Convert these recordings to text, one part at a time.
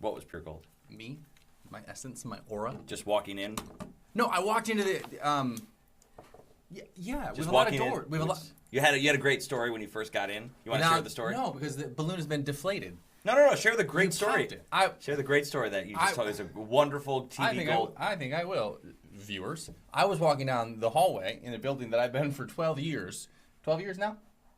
What was pure gold? Me, my essence, my aura. Just walking in? No, I walked into the. Yeah. Just we have walking a lot of doors. in. We have a lot. You had a great story when you first got in. You want to share the story? No, because the balloon has been deflated. No. Share the great story. Share the great story that you just told. It's a wonderful TV gold. I think I will, viewers. I was walking down the hallway in a building that I've been for 12 years. 12 years now?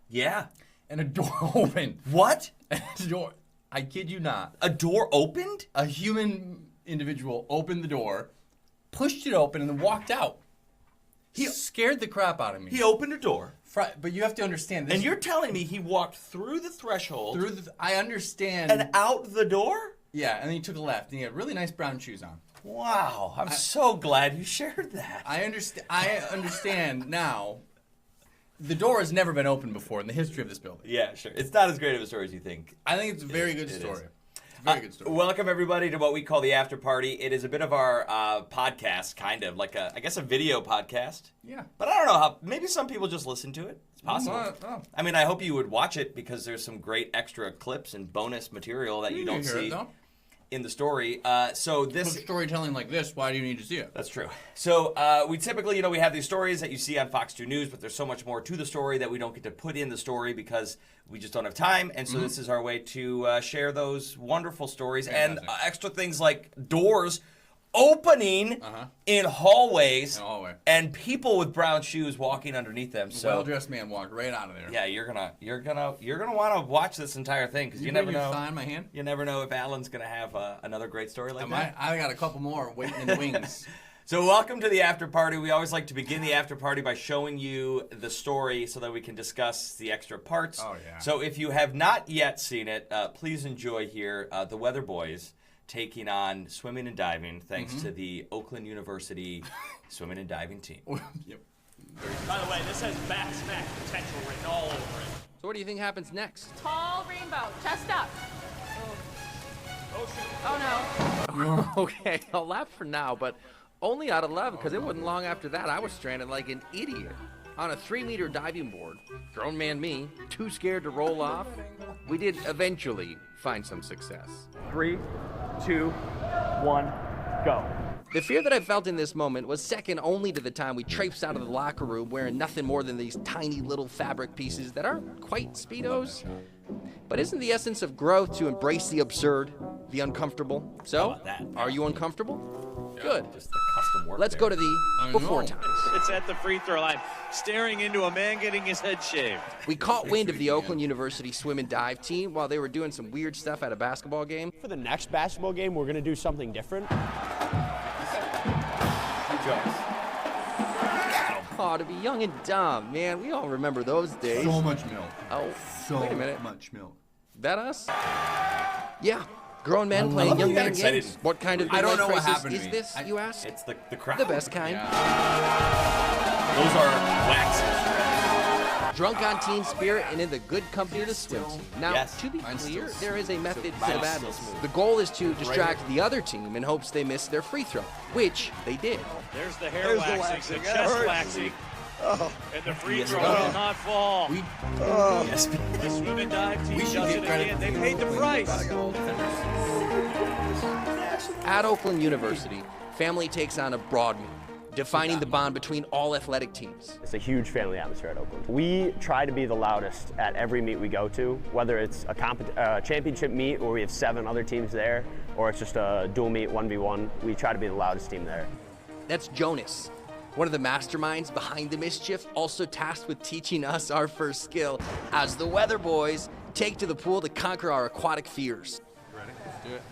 Yeah. And a door opened. What? A door. I kid you not. A door opened? A human individual opened the door, pushed it open, and then walked out. He scared the crap out of me. He opened a door. But you have to understand this. And you're telling me he walked through the threshold. I understand. And out the door? Yeah, and then he took a left, and he had really nice brown shoes on. Wow, I'm so glad you shared that. I understand now. The door has never been opened before in the history of this building. Yeah, sure. It's not as great of a story as you think. I think it's a very good story. Very good story. Welcome, everybody, to what we call the After Party. It is a bit of our podcast, kind of, like I guess a video podcast. Yeah. But I don't know how, maybe some people just listen to it. It's possible. I mean, I hope you would watch it because there's some great extra clips and bonus material that you don't see in the story. So this storytelling like this, why do you need to see it? That's true. So we typically, we have these stories that you see on Fox 2 News, but there's so much more to the story that we don't get to put in the story because we just don't have time. And so this is our way to share those wonderful stories and extra things like doors opening in hallways and people with brown shoes walking underneath them. So well-dressed man walked right out of there. Yeah, you're gonna want to watch this entire thing because you never know. Sign my hand? You never know if Alan's gonna have another great story like that. I got a couple more waiting in the wings. So welcome to the after party. We always like to begin the after party by showing you the story so that we can discuss the extra parts. Oh yeah. So if you have not yet seen it, please enjoy here the Weatherboys taking on swimming and diving thanks to the Oakland University swimming and diving team. Yep. By the way, this has back smack potential written all over it. So what do you think happens next? Tall rainbow, chest up. Oh no. Okay, I'll laugh for now, but only out of love, because it wasn't long after that I was stranded like an idiot on a 3-meter diving board. Grown man me, too scared to roll off. We did eventually find some success. 3, 2, 1, go. The fear that I felt in this moment was second only to the time we traipsed out of the locker room wearing nothing more than these tiny little fabric pieces that aren't quite Speedos. But isn't the essence of growth to embrace the absurd, the uncomfortable? So, are you uncomfortable? Good. Just the custom work. Let's go to the before times. It's at the free throw line, staring into a man getting his head shaved. We caught wind of the Oakland University swim and dive team while they were doing some weird stuff at a basketball game. For the next basketball game, we're going to do something different. Oh, to be young and dumb, man. We all remember those days. So much milk. Oh, wait a minute. Much milk. That us? Yeah. Grown men playing young men games. What kind of I don't know what crisis happened to is me. this, you ask? It's the crowd. The best kind. Those are waxes. Drunk on teen spirit and in the good company of the swim team. Now, to be clear, there is a method to the madness. The goal is to distract the other team in hopes they miss their free throw, which they did. There's the hair waxing, the chest waxing. And the free throw will not fall. The swim and dive team does it again. They paid the price. At Oakland University, family takes on a broad meaning, defining the bond between all athletic teams. It's a huge family atmosphere at Oakland. We try to be the loudest at every meet we go to, whether it's a championship meet where we have 7 other teams there, or it's just a dual meet 1v1. We try to be the loudest team there. That's Jonas, one of the masterminds behind the mischief, also tasked with teaching us our first skill as the Weatherboys take to the pool to conquer our aquatic fears. Ready? Let's do it.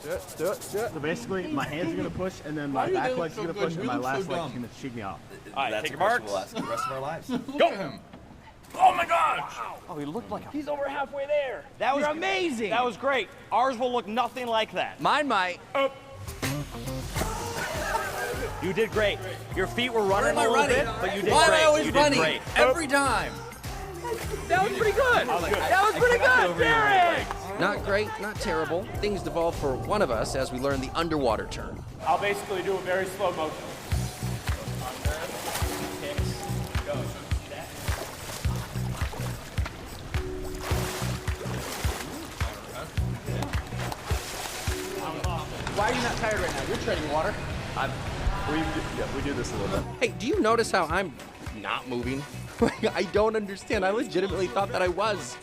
Let's go. So basically, my hands are going to push, and then my back leg's going to push, and my last leg's going to shake me off. All right, That's take a your question marks. we'll ask the rest of our lives. Look at him. Oh my gosh! Oh, he looked like He's over halfway there. That was amazing. That was great. Ours will look nothing like that. Mine might. You did great. Your feet were running a little bit, but you did Why am I great. always You did running? great. Every time. That was pretty good. That was pretty good, Derek. Not great, not terrible. Things devolved for one of us as we learned the underwater term. I'll basically do a very slow motion. Why are you not tired right now? You're treading water. We do this a little bit. Hey, do you notice how I'm not moving? I don't understand. I legitimately thought that I was.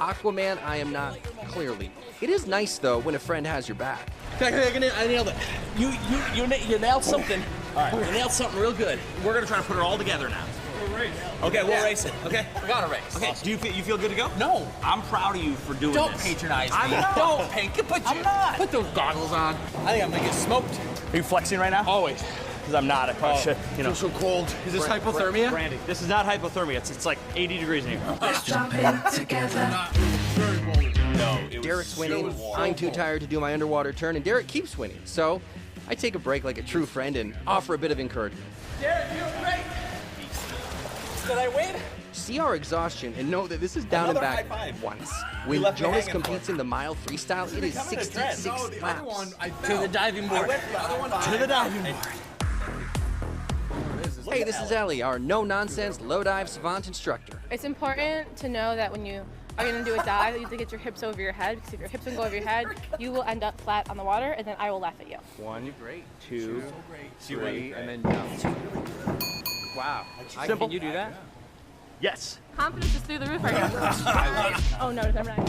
Aquaman, I am not, clearly. It is nice, though, when a friend has your back. I nailed it. You nailed something. All right. You nailed something real good. We're gonna try to put it all together now. We'll race. Okay, we'll race it. Okay. We gotta race. Okay. Awesome. Do you feel good to go? No. I'm proud of you for doing Don't this. patronize me. I'm not. Don't I'm not. Put those goggles on. I think I'm gonna get smoked. Are you flexing right now? Always. Because I'm not. I probably should. You know. It's so cold. Is this hypothermia? Brandy. This is not hypothermia. It's like 80 degrees in here. Let's jump in together. No, it was Derek's winning. so I'm too tired to do my underwater turn, and Derek keeps winning. So I take a break like a true friend and offer a bit of encouragement. Derek, you're great. Did I win? See our exhaustion and know that this is down Another and high back five. once. You When left me Jonas hanging competes for it. in the mile freestyle, it is coming to 66 dread. No, the laps. other one, I To fell. the diving I board. went for the other one To the diving board. Hey, this is Ellie, our no-nonsense, low-dive savant instructor. It's important to know that when you are going to do a dive, that you have to get your hips over your head, because if your hips don't go over your head, you will end up flat on the water, and then I will laugh at you. 1, great, 2, She went 3, great. and then jump. Wow. Can you do that? Yes. Confidence is through the roof right now. Oh no, never mind.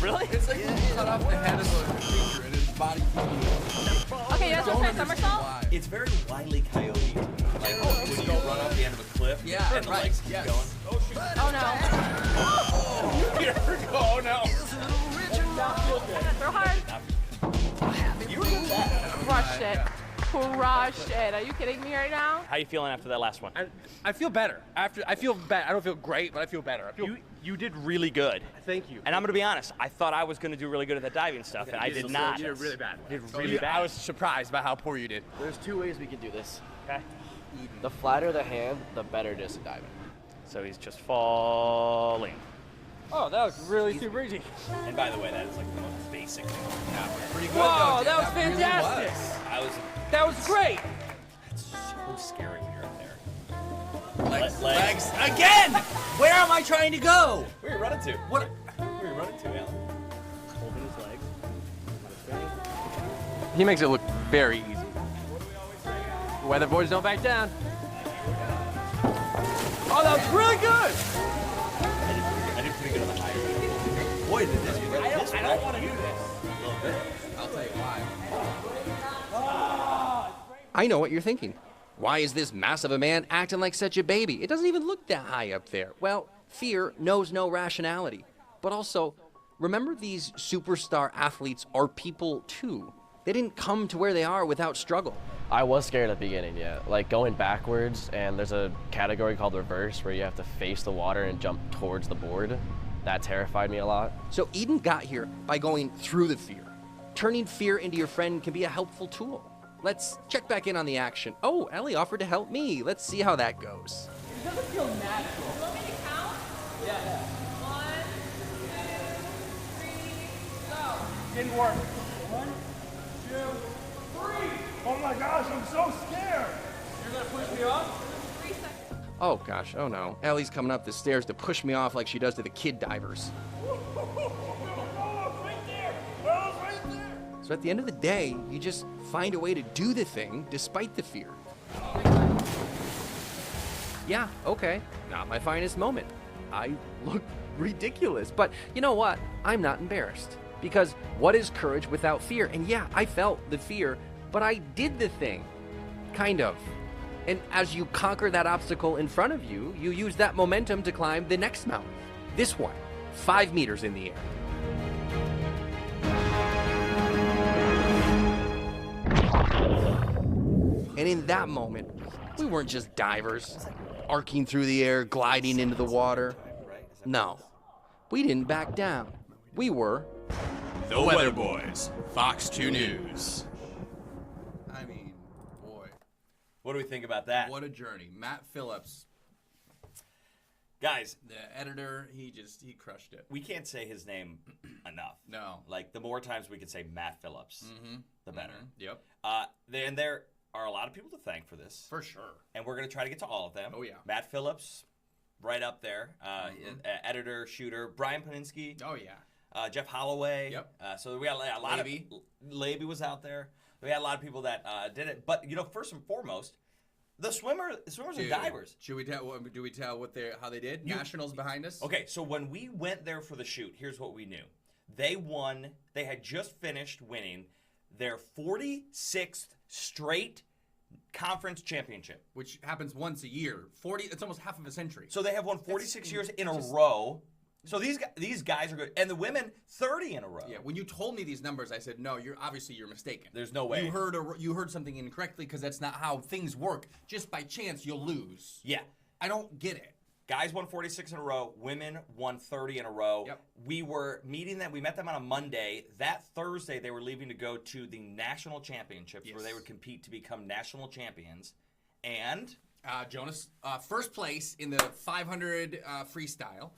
Really? It's like you cut off the head of a creature and his body. Okay, you guys want to try a somersault? It's very Wile E. Coyote. Like when you run off the end of a cliff Yeah, and the right, legs keep yes. going. Oh no. Here we go. Oh no. Throw hard. You were good at that. Crushed it. Crushed it. Are you kidding me right now? How you feeling after that last one? I feel better. I feel bad. I don't feel great, but I feel better. You did really good. Thank you. And I'm gonna be honest. I thought I was gonna do really good at that diving stuff, and I did not. You did really bad. Did really bad. I was surprised by how poor you did. There's two ways we can do this. Okay. The flatter the hand, the better it is at diving. So he's just falling. Oh, that was really super easy. And by the way, that is like the most basic thing. Pretty good. Whoa, though, that was really fantastic. I was That was great. so scary when you're up there. Legs. Again. Where am I trying to go? Where are you running to? What? Where are you running to, Alan? Holding his legs. He makes it look very easy. Weatherboys don't back down. Oh, that was really good. I did pretty good on the higher. Boy, did this. I don't want to do this. A little bit. I'll tell you why. I know what you're thinking. Why is this massive a man acting like such a baby? It doesn't even look that high up there. Well, fear knows no rationality. But also, remember these superstar athletes are people too. They didn't come to where they are without struggle. I was scared at the beginning, yeah. Like going backwards, and there's a category called reverse where you have to face the water and jump towards the board. That terrified me a lot. So Eden got here by going through the fear. Turning fear into your friend can be a helpful tool. Let's check back in on the action. Oh, Ellie offered to help me. Let's see how that goes. You want me to count? Yeah. 1, 2, 3, go. Didn't work. 1, 2, 3. Oh my gosh, I'm so scared. You're gonna push me off? 3 seconds. Oh gosh, oh no. Ellie's coming up the stairs to push me off like she does to the kid divers. Oh, right there. Oh, right there. So at the end of the day, you just find a way to do the thing despite the fear. Yeah, okay, not my finest moment. I look ridiculous, but you know what? I'm not embarrassed. Because what is courage without fear? And yeah, I felt the fear, but I did the thing. Kind of. And as you conquer that obstacle in front of you, you use that momentum to climb the next mountain. This one, 5 meters in the air. And in that moment, we weren't just divers, arcing through the air, gliding into the water. No, we didn't back down. We were The Weatherboys, Fox 2 News. I mean, boy, What do we think about that? what a journey. Matt Phillips, Guys, the editor, he crushed it. we can't say his name enough. No. Like, the more times we can say Matt Phillips, the better. Yep. There are a lot of people to thank for this. For sure. And we're going to try to get to all of them. Oh, yeah. Matt Phillips, right up there. Editor, shooter. Brian Paninsky. Oh, yeah. Jeff Holloway. Yep. So we had a lot of Labey was out there. We had a lot of people that did it. But first and foremost, the swimmers and divers. Do we tell how they did? Nationals behind us. Okay, so when we went there for the shoot, here's what we knew. They won. They had just finished winning their 46th straight conference championship, which happens once a year. 40. It's almost half of a century. So they have won 46 years in a row. So these guys are good, and the women 30 in a row. Yeah. When you told me these numbers, I said, "No, you're mistaken. There's no way. You heard something incorrectly because that's not how things work. Just by chance, you'll lose." Yeah. I don't get it. Guys won 46 in a row. Women won 30 in a row. Yep. We were meeting them. We met them on a Monday. That Thursday, they were leaving to go to the national championships where they would compete to become national champions. And Jonas, first place in the 500 freestyle.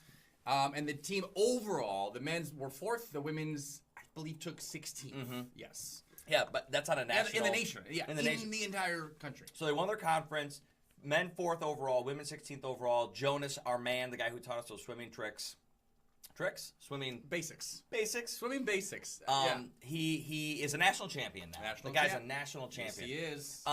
And the team overall, the men's were 4th. The women's, I believe, took 16th. Mm-hmm. Yes. Yeah, but that's on a national. In the nation. Yeah, in the entire country. So they won their conference. Men 4th overall, women 16th overall. Jonas, our man, the guy who taught us those swimming swimming basics. Swimming basics. Yeah. He is a national champion now. The guy's a national champion. Yes, he is.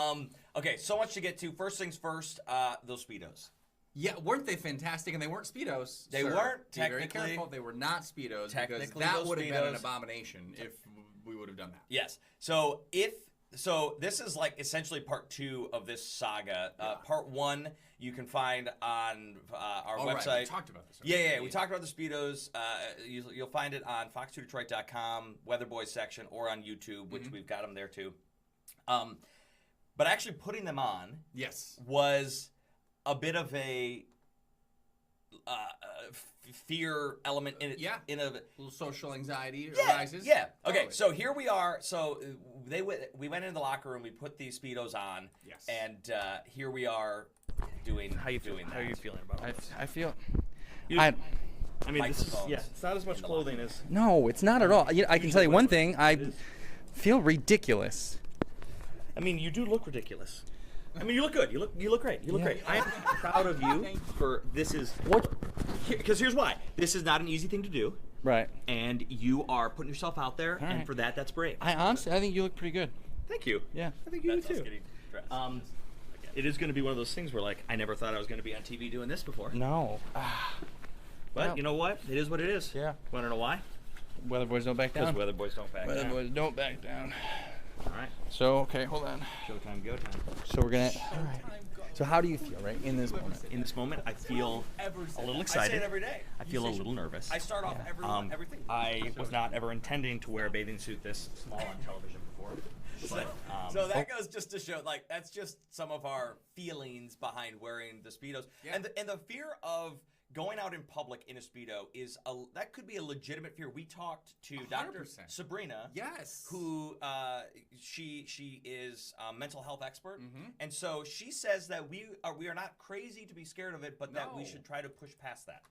Okay, so much to get to. First things first, those Speedos. Yeah, weren't they fantastic? And they weren't Speedos. They weren't, Be very technically. careful. They were not Speedos because Technically, that those would have been an Speedos- abomination if we would have done that. Yes. So this is like essentially part 2 of this saga. Part 1 you can find on our website. Right. We talked about this. Yeah. We talked about the Speedos. You'll find it on fox2detroit.com, Weatherboys section, or on YouTube, which we've got them there too. But actually putting them on was a bit of a fear element in it. Yeah. In a little social anxiety arises. Yeah. Okay. So here we are. So we went into the locker room. We put these Speedos on. Yes. And here we are doing. How are you feeling about it? I feel. I mean, it's not as much clothing as. No, it's not at all. I can tell you one thing. I feel ridiculous. I mean, you do look ridiculous. I mean, you look good. You look great. You look great. I am proud of you for this is what because here's why. This is not an easy thing to do. Right. And you are putting yourself out there, and for that's brave. I honestly, I think you look pretty good. Thank you. Yeah. I think you do too. It is going to be one of those things where like I never thought I was going to be on TV doing this before. No. But you know what? It is what it is. Yeah. Want to know why? Weatherboys don't back down. Because Weatherboys don't back down. Weatherboys don't back down. All right. So, okay, hold on. Showtime, go time. So we're going to... All right. So how do you feel, right, in this moment? In this moment, I feel a little excited. I say it every day. I feel a little nervous. I start off everything. I was not ever intending to wear a bathing suit this small on television before. But, so that goes just to show, like, that's just some of our feelings behind wearing the Speedos. Yeah. And the fear of going out in public in a Speedo that could be a legitimate fear. We talked to 100%. Dr. Sabrina, who she is a mental health expert, and so she says that we are not crazy to be scared of it, but that we should try to push past that.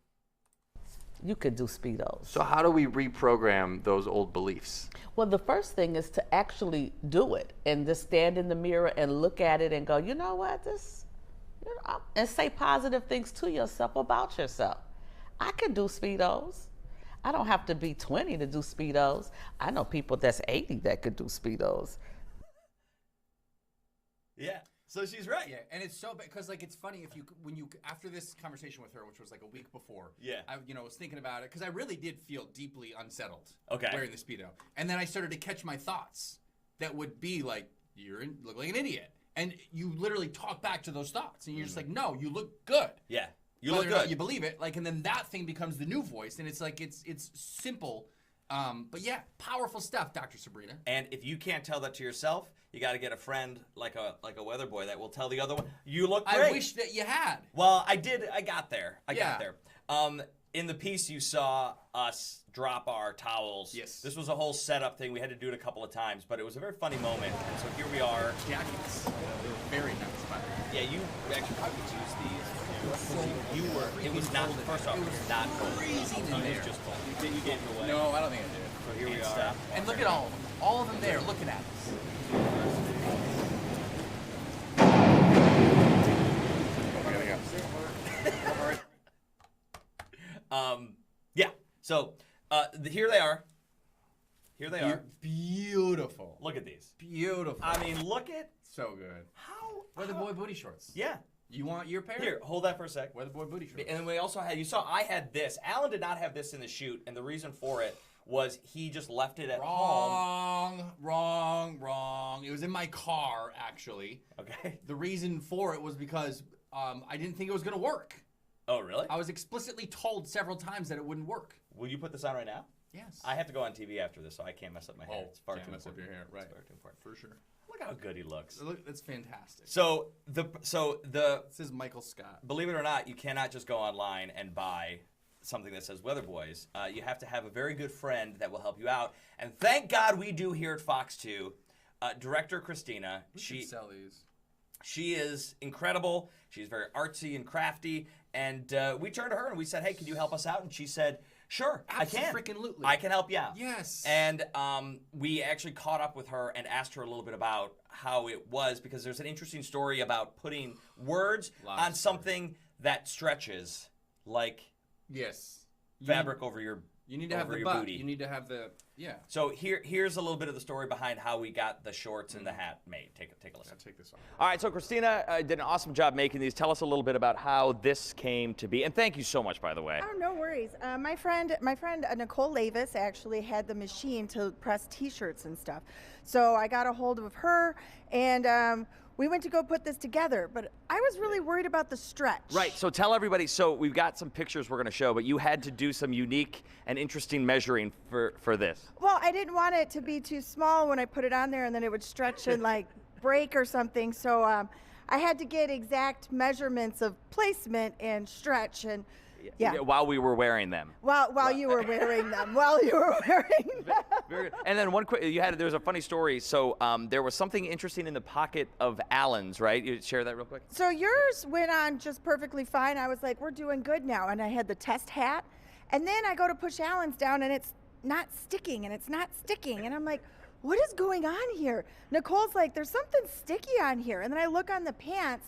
You could do Speedos. So how do we reprogram those old beliefs? Well, the first thing is to actually do it and just stand in the mirror and look at it and go, you know what, and say positive things to yourself about yourself. I could do Speedos. I don't have to be 20 to do Speedos. I know people that's 80 that could do Speedos. Yeah. So she's right. Yeah, and it's so bad because like it's funny when you after this conversation with her, which was like a week before. Yeah. I was thinking about it because I really did feel deeply unsettled. Okay. Wearing the Speedo, and then I started to catch my thoughts that would be like, look like an idiot, and you literally talk back to those thoughts, and you're just like, no, you look good. Yeah. You Whether look or not good. you believe it, like, and then that thing becomes the new voice, and it's like it's simple. But yeah, powerful stuff, Dr. Sabrina. And if you can't tell that to yourself, you got to get a friend like a weather boy that will tell the other one, you look great. I wish that you had. Well, I did. I got there. I got there. In the piece, you saw us drop our towels. Yes. This was a whole setup thing. We had to do it a couple of times, but it was a very funny moment. And so here we are. Jackets. They were very nice, by the way. Yeah, you actually probably could use these. You were. It was not. First off, it was not cold. Freezing in It there. was just cold. You gave it away. No, I don't think I did. So here we are. And look at all of them. All of them there looking at us. Yeah. So Here they are. Here they are. Beautiful. Look at these. Beautiful. I mean, look at so good. how Weatherboy booty shorts. Yeah. You want your pair? Here, hold that for a sec. Weatherboy booty shorts. And then we also had, you saw I had this. Alan did not have this in the shoot, and the reason for it was he just left it at home. Wrong. It was in my car, actually. Okay. The reason for it was because I didn't think it was going to work. Oh, really? I was explicitly told several times that it wouldn't work. Will you put this on right now? Yes. I have to go on TV after this, so I can't mess up my hair. It's far can't too mess up important. your hair, right? It's far too important. For sure. Look how good he looks. Look, that's fantastic. So the This is Michael Scott. believe it or not, you cannot just go online and buy something that says Weatherboys. You have to have a very good friend that will help you out, and thank God we do here at Fox 2. Director Christina, We should sell these. She is incredible. She's very artsy and crafty, and we turned to her and we said, "Hey, can you help us out?" And she said, "Sure, I can. Freaking-lutely. I can help you out." Yes. And we actually caught up with her and asked her a little bit about how it was, because there's an interesting story about putting words on something that stretches, like yes, fabric over your You need to have the your butt. booty. You need to have the So here's a little bit of the story behind how we got the shorts and the hat made. Take a listen. Take this off. All right, so Christina did an awesome job making these. Tell us a little bit about how this came to be, and thank you so much, by the way. Oh, no worries. My friend Nicole Lavis actually had the machine to press T-shirts and stuff, so I got a hold of her, and we went to go put this together. But I was really worried about the stretch. Right, so tell everybody, so we've got some pictures we're going to show, but you had to do some unique and interesting measuring for this. Well, I didn't want it to be too small when I put it on there, and then it would stretch and like break or something. So I had to get exact measurements of placement and stretch, and yeah. While we were wearing them. While you were wearing them. While you were wearing them. Very good. And then there was a funny story. So there was something interesting in the pocket of Alan's, right? You share that real quick? So yours went on just perfectly fine. I was like, we're doing good now. And I had the test hat. And then I go to push Alan's down, and it's not sticking, and it's not sticking. And I'm like, what is going on here? Nicole's like, there's something sticky on here. And then I look on the pants,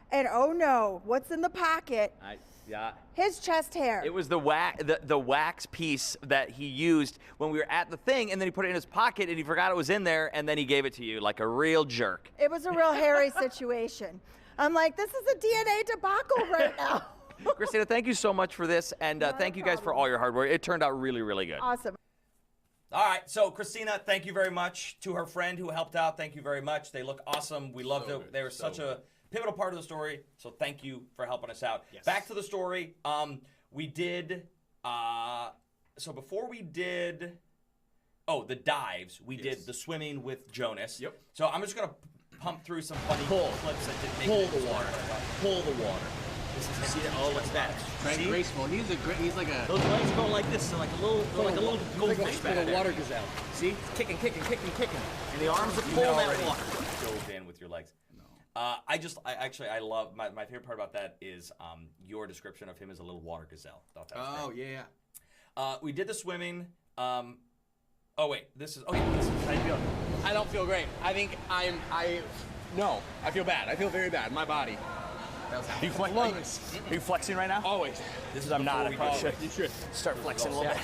and oh no, what's in the pocket? Yeah. His chest hair. It was the wax piece that he used when we were at the thing, and then he put it in his pocket, and he forgot it was in there, and then he gave it to you like a real jerk. It was a real hairy situation. I'm like, this is a DNA debacle right now. Christina, thank you so much for this, and thank you guys for all your hard work. It turned out really, really good. Awesome. All right, so Christina, thank you very much. To her friend who helped out, thank you very much. They look awesome. We loved it. They were such a pivotal part of the story, so thank you for helping us out. Yes. Back to the story. We did, so before we did, the dives, we did the swimming with Jonas. Yep. So I'm just going to pump through some funny clips that didn't make Pull it. the water. Pull the water. This is, see, oh, what's that? Very graceful. He's like a Those legs go like this, so like a little goldfish back there. water gazelle. See? It's kicking. And the arms are pulling that water. Dove in with your legs. I love, my favorite part about that is your description of him as a little water gazelle. Thought that was great. yeah. We did the swimming. How do you feel? I don't feel great. I think no, I feel bad. I feel very bad. My body. Are you flexing right now? Always. I'm not. I probably should. You should. Start flexing a little bit.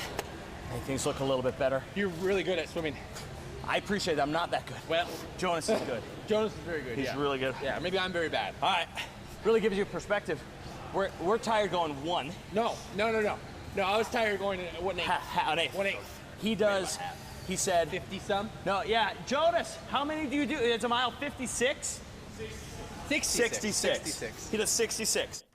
Make things look a little bit better. You're really good at swimming. I appreciate that. I'm not that good. Well, Jonas is good. Jonas is very good. He's really good. Yeah, maybe I'm very bad. All right. Really gives you perspective. We're tired going 1. No, I was tired going an eighth. 1/8. He does. He said 50 some. No, yeah. Jonas, how many do you do? It's a mile 56. 66. He does 66.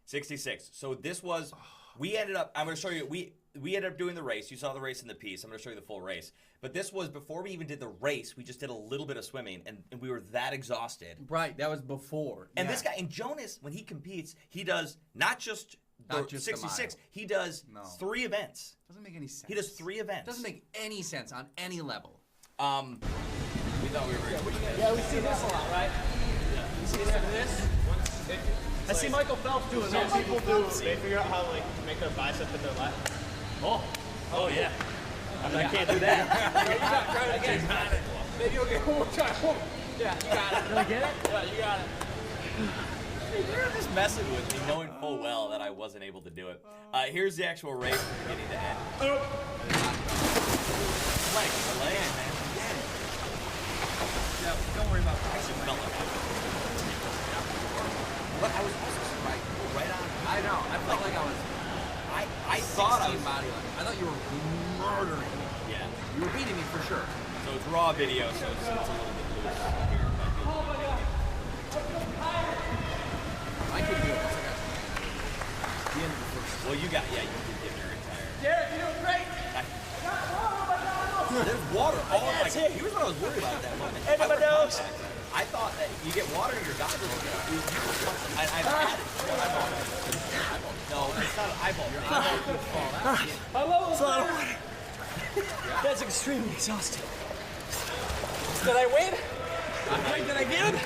66. So this was, we ended up, I'm going to show you, we ended up doing the race. You saw the race in the piece. I'm going to show you the full race. But this was before we even did the race. We just did a little bit of swimming, and we were that exhausted. Right, that was before. And this guy, and Jonas, when he competes, he does not just the 66. He does 3 events. Doesn't make any sense. He does 3 events. Doesn't make any sense on any level. We thought we were very good. Yeah, we see this a lot, right? You see this? I see Michael Phelps doing this. Some people do. They figure out how to make their bicep in their lap. Oh yeah. I can't do that. Maybe you'll get one more try. Yeah, you got it. Did I get it? Yeah, you got it. You're just messing with me, knowing full well that I wasn't able to do it. Here's the actual race from beginning to end. Leg, man. Yeah, don't worry about it. I should felt like that. But I was also right on. I know. I felt like I was. I thought I was. Body line. I thought you were murdering me. Yeah. You were beating me for sure. So it's raw video, so it's a little bit loose here. I couldn't do it once I got to the end of the first. Well, you did get very tired. Derek, you're doing great. There's water all like. Here's what I was worried about at that moment. I thought that you get water in your goggles. I've had it. No, it's not an eyeball. Your eyeball could fall out. I love a lot of water. That's extremely exhausting. Did I win? Did I get it?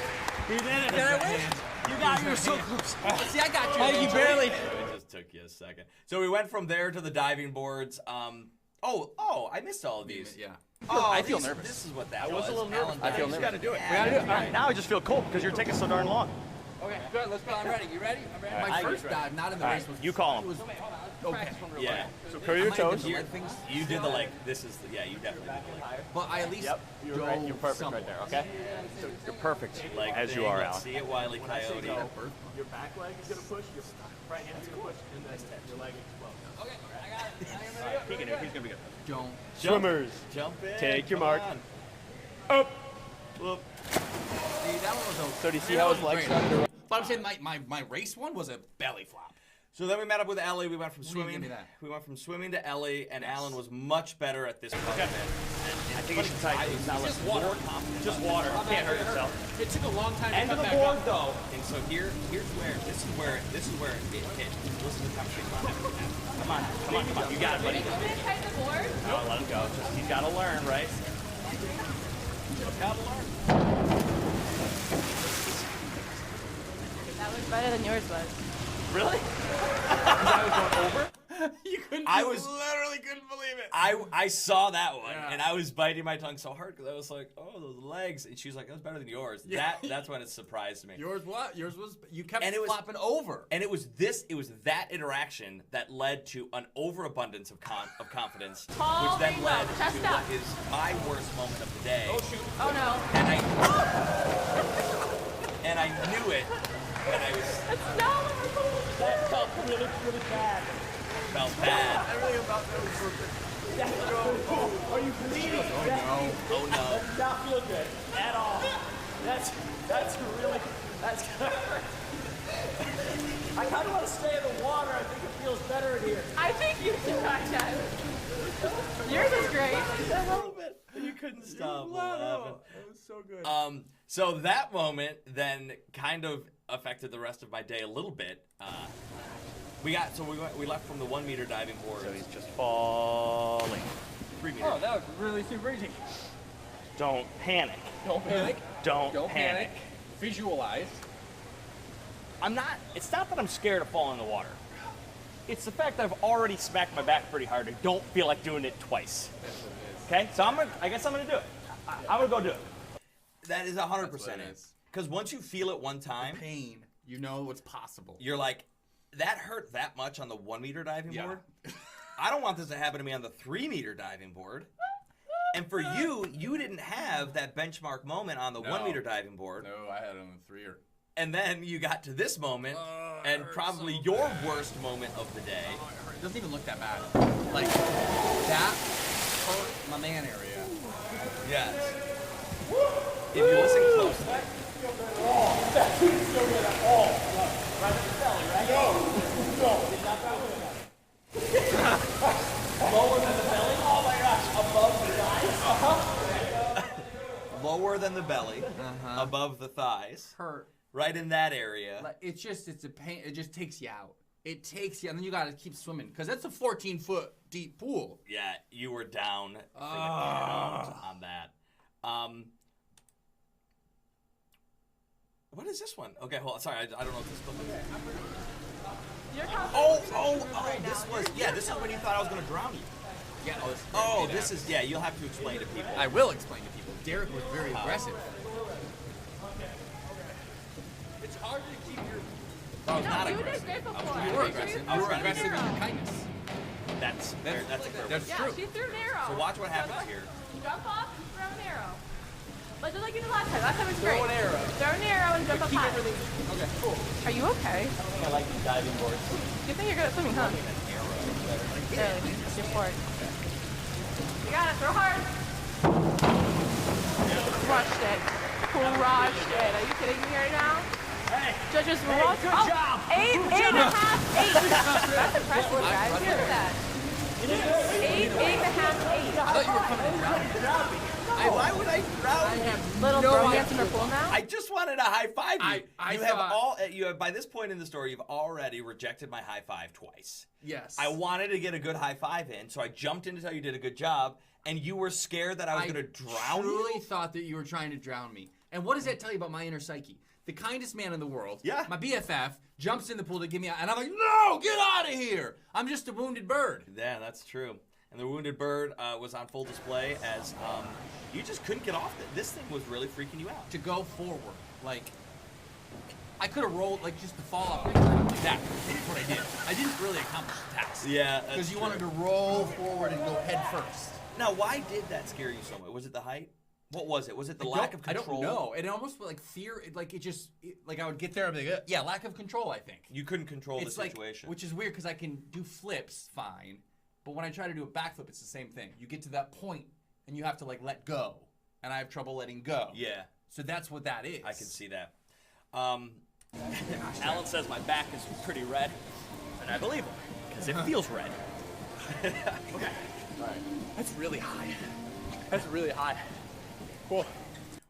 You did it. Did I win? You got. You're so close. See, I got you. You barely. It just took you a second. So we went from there to the diving boards. I missed all of these. Yeah. Oh, I feel nervous. This is what that was. I was a little nervous. I feel nervous. nervous. You got to do it. Yeah, We got to do it. All right, now I just feel cold because you're taking so darn long. Okay, good. Let's go. I'm ready. You ready? I'm ready. My first dive, not in the race, was. You call him. Was, okay. Yeah. So curl your toes. You did the like. This is the, you definitely did the like. But I at least. Yep. You're right. You're perfect right there. Okay. So you're perfect. Like as you are, Let's Alan. see it, Wile E. Coyote. Your back leg is gonna push. Your right hand is gonna push, and then your leg explodes. Okay, I got it. All right, he can do it. He's gonna be good. Don't. Swimmers. Jump in. Take your Come mark. on. Up. Whoop. See, that one was a. So do you see how his legs are? But I'm saying my race one was a belly flop. So then we met up with Ellie. We went from swimming. Give me that. We went from swimming to Ellie, and Alan was much better at this part of it. I think you should tighten these. Now Just water. Just water. Can't hurt yourself. It took a long time End to of come the back board up. though. And so this is where it hit. Listen to the conversation. Come on. You got it, buddy. No, let him go. He's got to learn, right? Gotta learn. That was better than yours was. Really? I was going over? You couldn't. Literally couldn't believe it. I saw that one, and I was biting my tongue so hard because I was like, "Oh, those legs!" And she was like, "That was better than yours." Yeah. That's when it surprised me. Yours what? Yours was you kept And it was- flopping over. And it was that interaction that led to an overabundance of confidence, which then led to what is my worst moment of the day. Oh shoot! Oh no. And I knew it. And I was. That felt really, really bad. Felt bad. Everything about that was perfect. Are you bleeding? Oh no. That does not feel good at all. That's gonna hurt. I kind of want to stay in the water. I think it feels better in here. I think you should try that. Yours is great. A little bit. You couldn't stop laughing. That was so good. So that moment then kind of affected the rest of my day a little bit. We left from the 1 meter diving board. So he's just falling. 3 meters. Oh, that was really super easy. Don't panic. Don't panic. Don't panic. Visualize. It's not that I'm scared of falling in the water. It's the fact that I've already smacked my back pretty hard. I don't feel like doing it twice. Okay? So I guess I'm gonna do it. I'm gonna go do it. That is 100% it. Because once you feel it one time, Pain. You know what's possible. you're like, that hurt that much on the 1 meter diving board? I don't want this to happen to me on the 3 meter diving board. And for you didn't have that benchmark moment on the 1 meter diving board. No, I had it on the 3-er. And then you got to this moment, and probably your worst moment of the day. It doesn't even look that bad. Like, that hurt my man area. Yes. If you listen closely. That didn't feel good at all. Right in the belly, right? No. Did not feel good enough. Lower than the belly? Oh my gosh. Above the thighs? Lower than the belly, above the thighs. Hurt. Right in that area. Like, it's a pain. It just takes you out. It takes you, and then you gotta keep swimming because that's a 14-foot deep pool. Yeah, you were down for the count on that. What is this one? Okay, hold on. Sorry, I don't know what this is. This is when you thought I was going to drown you. Yeah. This is, you'll have to explain to people. I will explain to people. Derek was very aggressive. It's hard to keep your I was not You did aggressive. great before. You were aggressive. You were aggressive in your kindness. That's a fair That's Yeah, true. she threw an arrow. So watch what happens here. Jump off, throw an arrow. But just like you did last time. Last time was great. Throw an arrow. Throw an arrow and jump up high. Okay, cool. Are you okay? I like these diving boards. You think you're good at swimming, huh? Really? You're bored. You got it. Throw hard. Crushed it. Crushed it. Are you kidding me right now? Hey. Judges Hey, rule. good job. Eight and a half, eight. That's impressive, guys. Look at that. Eight and a half, eight. I thought you were coming to drown me. Why would I drown you? Little bromance in her pool now? I just wanted to high five you. I You have by this point in the story, you've already rejected my high five twice. Yes. I wanted to get a good high five in, so I jumped in to tell you did a good job, and you were scared that I was going to drown I truly you. thought that you were trying to drown me. And what does that tell you about my inner psyche? The kindest man in the world, Yeah. my BFF, jumps in the pool to get me out, and I'm like, no, get out of here. I'm just a wounded bird. Yeah, that's true. And the wounded bird was on full display as you just couldn't get off. This thing was really freaking you out. To go forward, like, I could have rolled, like, just to fall off like that. That's what I did. I didn't really accomplish the task. Yeah, Because you wanted to roll forward and go head first. Now, why did that scare you so much? Was it the height? What was it? Was it the lack of control? I don't know. It almost like fear. Like I would get there and be like, yeah, lack of control. I think you couldn't control the like, situation, which is weird because I can do flips fine, but when I try to do a backflip, it's the same thing. You get to that point and you have to like let go, and I have trouble letting go. Yeah. So that's what that is. I can see that. Alan says my back is pretty red, and I believe him because it feels red. Okay. All right. That's really high. That's really high. Cool.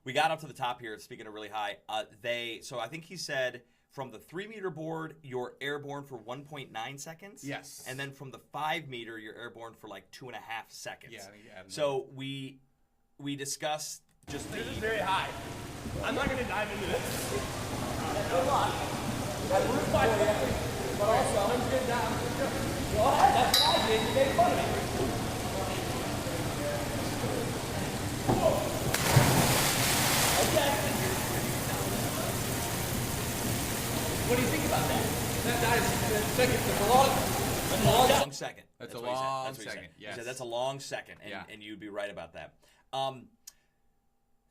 We got up to the top here. Speaking of really high, so I think he said from the 3-meter board, you're airborne for 1.9 seconds. Yes. And then from the 5-meter, you're airborne for like 2.5 seconds. Yeah. So we discussed just This is very high. I'm not going to dive into this. Good luck. I'm roof 550, but also I'm going to down. Well, that's what I did. You made fun of me. What do you think about that? That dives second. That's a long second. That's a what he said. long That's what he second. said. Yes. He said that's a long second, and you'd be right about that.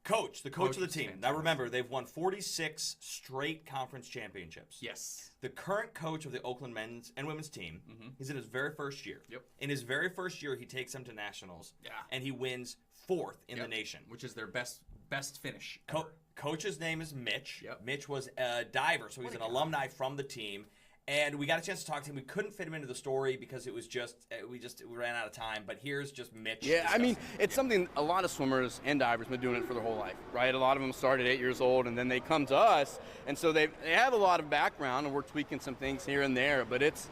Coach, the coach of the team. Now remember, they've won 46 straight conference championships. Yes. The current coach of the Oakland men's and women's team, he's in his very first year. Yep. In his very first year, he takes them to nationals. Yeah. And he wins 4th in the nation. Which is their best finish. Coach's name is Mitch. Yep. Mitch was a diver, so he's an alumni from the team. And we got a chance to talk to him. We couldn't fit him into the story because it was we ran out of time. But here's just Mitch. Yeah, I mean, it's something a lot of swimmers and divers have been doing it for their whole life, right? A lot of them start at 8 years old, and then they come to us, and so they have a lot of background, and we're tweaking some things here and there. But it's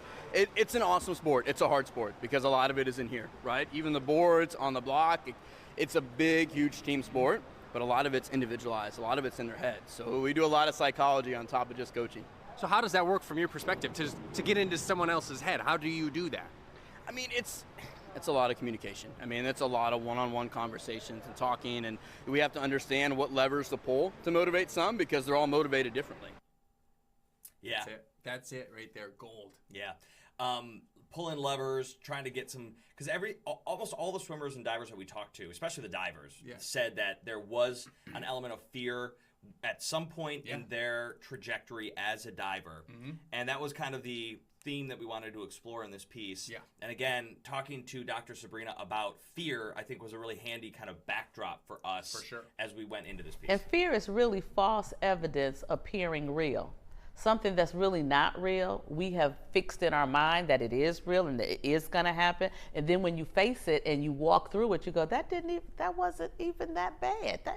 an awesome sport. It's a hard sport because a lot of it is in here, right? Even the boards on the block, it's a big, huge team sport, but a lot of it's individualized. A lot of it's in their head. So we do a lot of psychology on top of just coaching. So how does that work from your perspective to get into someone else's head? How do you do that? I mean, it's a lot of communication. I mean, it's a lot of one-on-one conversations and talking, and we have to understand what levers to pull to motivate some because they're all motivated differently. Yeah. That's it right there. Gold. Yeah. Pulling levers, trying to get some, because almost all the swimmers and divers that we talked to, especially the divers, said that there was an element of fear at some point in their trajectory as a diver. And that was kind of the theme that we wanted to explore in this piece. Yeah. And again, talking to Dr. Sabrina about fear, I think was a really handy kind of backdrop for us for sure. as we went into this piece. And fear is really false evidence appearing real. Something that's really not real, we have fixed in our mind that it is real and that it is going to happen. And then when you face it and you walk through it, you go, that wasn't even that bad. There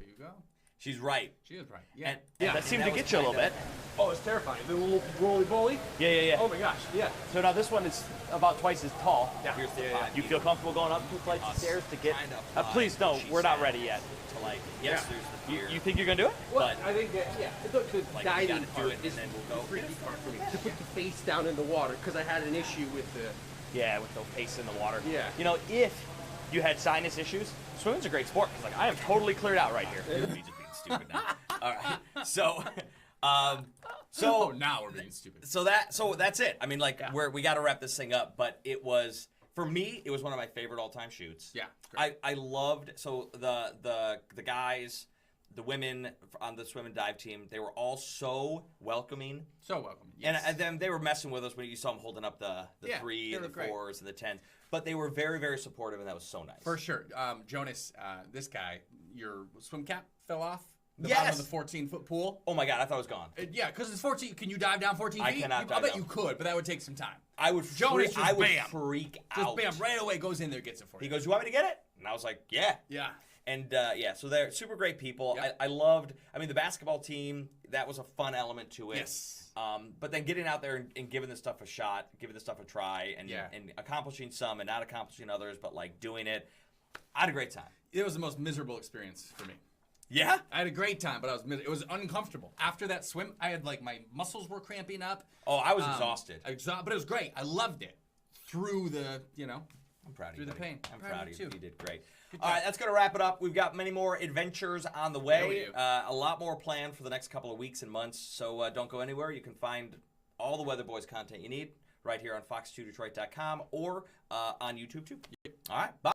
you go. She's right. She is right. Yeah. That seemed to get you a little bit. Oh, it's terrifying. The little roly-poly? Yeah. Oh my gosh, yeah. So now this one is about twice as tall. Yeah. Here's the You feel comfortable going up 2 flights of stairs to get? Please don't. We're not ready yet. To like, yes, there's the fear. You think you're gonna do it? Well, I think that, the Like, diving you gotta do part it, is and then the we'll go. tricky part for me. To put the face down in the water, because I had an issue with the... Yeah, with the face in the water. Yeah. You know, if you had sinus issues, swimming's a great sport. Because, I am totally cleared out right here. He's just being stupid now. All right. So now we're being stupid. So that's it. I mean, like we got to wrap this thing up. But it was, for me, it was one of my favorite all-time shoots. Yeah, I loved the guys, the women on the swim and dive team. They were all so welcoming. So welcoming. Yes. And then they were messing with us when you saw them holding up the 3 and the 4s and the 10s. But they were very, very supportive, and that was so nice. For sure. Jonas, this guy, your swim cap fell off. The bottom of the 14-foot pool. Oh my God, I thought it was gone. Yeah, because it's 14. Can you dive down 14 feet? I cannot dive I bet down. you could, but that would take some time. I would Jonas freak out. Just bam, right away goes in there, gets it for you. He goes, "You want me to get it?" And I was like, "Yeah." Yeah. And so they're super great people. Yep. I loved, the basketball team, that was a fun element to it. Yes. But then getting out there and giving this stuff a shot, giving this stuff a try, and accomplishing some and not accomplishing others, but like doing it, I had a great time. It was the most miserable experience for me. Yeah? I had a great time, but it was uncomfortable. After that swim, I had my muscles were cramping up. Oh, I was exhausted. But it was great. I loved it. Through the, I'm proud of you. Through the pain. I'm proud of you. Too. You did great. All right, that's going to wrap it up. We've got many more adventures on the way. A lot more planned for the next couple of weeks and months. So don't go anywhere. You can find all the Weatherboys content you need right here on fox2detroit.com or on YouTube too. All right, bye.